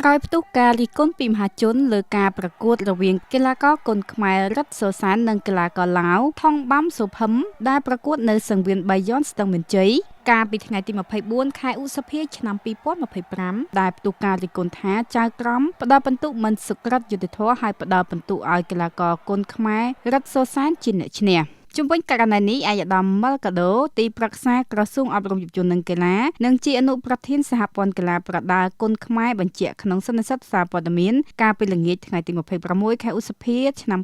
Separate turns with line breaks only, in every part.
ក្រោយផ្ទុះការរិះគន់ពីមហាជនលើការប្រកួតរវាងកីឡាករគុនខ្មែររ៉ាត់សូសាននិងកីឡាករឡាវថងបាំសុភឹមដែលប្រកួតនៅសង្វៀនបាយ័នស្ទឹងមានជ័យកាលពីថ្ងៃទី24ខែឧសភាឆ្នាំ2025ដែលផ្ទុះការរិះគន់ថាចៅក្រមផ្ដល់បន្ទុកមិនសុក្រឹតយុត្តិធម៌ហើយផ្ដល់បន្ទុកឲ្យកីឡាករគុនខ្មែររ៉ាត់សូសានជាអ្នកឈ្នះជំវិញករណីនេះអាយដាមម៉ាល់កាដូទីប្រឹក្សាក្រសួងអប់រំយុវជននិងកីឡានិងជាអនុប្រធានសហព័ន្ធកីឡាប្រដាល់គុនខ្មែរបញ្ជាក់ក្នុងសន្និសីទសារព័ត៌មានកាលពីល្ងាចថ្ងៃទី26ខែឧសភាឆ្នាំ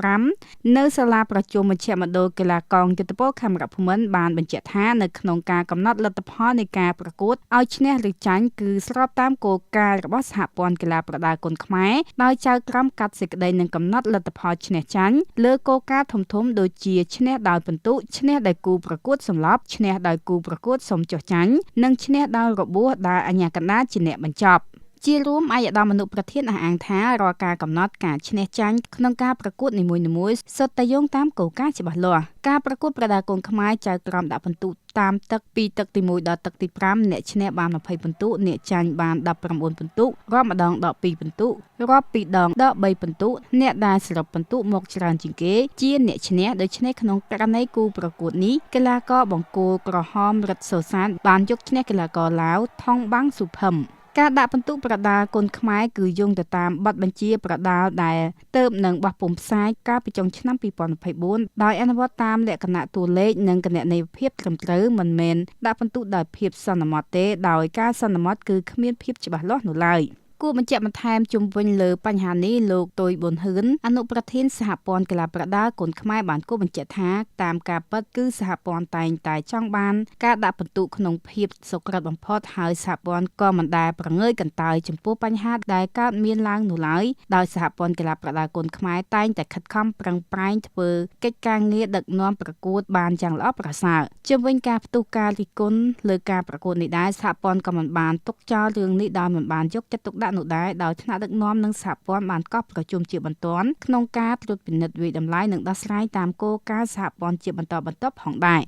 2025នៅសាលាប្រជុំមជ្ឈមណ្ឌលកីឡាកងយុទ្ធពលខេមរភូមិន្ទបានបញ្ជាក់ថានៅក្នុងការកំណត់លទ្ធផលនៃការប្រកួតឲ្យឈ្នះឬចាញ់គឺស្របតាមគោលការណ៍របស់សហព័ន្ធកីឡាប្រដាល់គុនខ្មែរដោយចៅក្រមកាត់សេចក្តីនិងកំណត់លទ្ធផលឈ្នះចាញ់លើគោលការណ៍ធំៗដូចជាឈ្នះដោយពិន្ទុឈ្នះដោយគូប្រកួតសម្លាប់ឈ្នះដោយគូប្រកួតសុំចុះចាញ់និងឈ្នះដោយរបួសដែលអាជ្ញាកណ្ដាលជាអ្នកបញ្ចប់ជារួមអាយដាមអនុប្រធានអះអាងថារាល់ការកំណត់ការឈ្នះចាញ់ក្នុងការប្រកួតនីមួយៗសុទ្ធតែយោងតាមគោលការណ៍ច្បាស់លាស់ការប្រកួតប្រដាល់គុនខ្មែរចៅក្រមដាក់ពិន្ទុតាមទឹកពីទឹកទី1ដល់ទឹកទី5អ្នកឈ្នះបាន20ពិន្ទុអ្នកចាញ់បាន19ពិន្ទុរាប់ម្ដងដក2ពិន្ទុរាប់ពីរដងដក3ពិន្ទុអ្នកដែលសរុបពិន្ទុមកច្រើនជាងគេជាអ្នកឈ្នះដូច្នេះក្នុងករណីគូប្រកួតនេះកីឡាករបង្គោលក្រហមរ៉ាត់សូសានបានយកឈ្នះកីឡាករឡាវថងបាំងសុភឹមការដាក់ពិន្ទុប្រដាល់គុនខ្មែរគឺយោងទៅតាមបទបញ្ជាប្រដាល់ដែលទើបនឹងបោះពុម្ពផ្សាយកាលពីចុងឆ្នាំ2024ដោយអនុវត្តតាមលក្ខណៈតួលេខនិងគណនេយ្យភាពត្រឹមត្រូវមិនមែនដាក់ពិន្ទុដោយភាពសន្មតទេដោយការសន្មតគឺគ្មានភាពច្បាស់លាស់នោះឡើយគួរបញ្ជាក់បន្ថែមជុំវិញលើបញ្ហានេះលោកទុយប៊ុនហ៊ឿនអនុប្រធានសហព័ន្ធកីឡាប្រដាល់គុនខ្មែរបានគូបញ្ជាក់ថាតាមការពិតគឺសហព័ន្ធតែងតែចង់បានការដាក់ពិន្ទុក្នុងភាពសុក្រឹតបំផុតហើយសហព័ន្ធក៏មិនដែលប្រងើយកន្តើយចំពោះបញ្ហាដែលកើតមានឡើងនោះឡើយដោយសហព័ន្ធកីឡាប្រដាល់គុនខ្មែរតែងតែខិតខំប្រឹងប្រែងធ្វើកិច្ចការងារដឹកនាំប្រកួតបានយ៉ាងល្អប្រសើរជុំវិញការផ្ទុះការរិះគន់លើការប្រកួតនេះដែរសហព័ន្ធក៏មិនបានទុកចោលរឿងនេះដោយមិនបានយកចិត្តទុកដាក់នោះដែរដោយថ្នាក់ដឹកនាំនិងសហព័ន្ធបានកោះប្រជុំជាបន្ទាន់ក្នុងការត្រួតពិនិត្យវិតម្លៃនិងដោះស្រាយតាមគោលការណ៍សហព័ន្ធជាបន្តបន្ទាប់ផងដែរ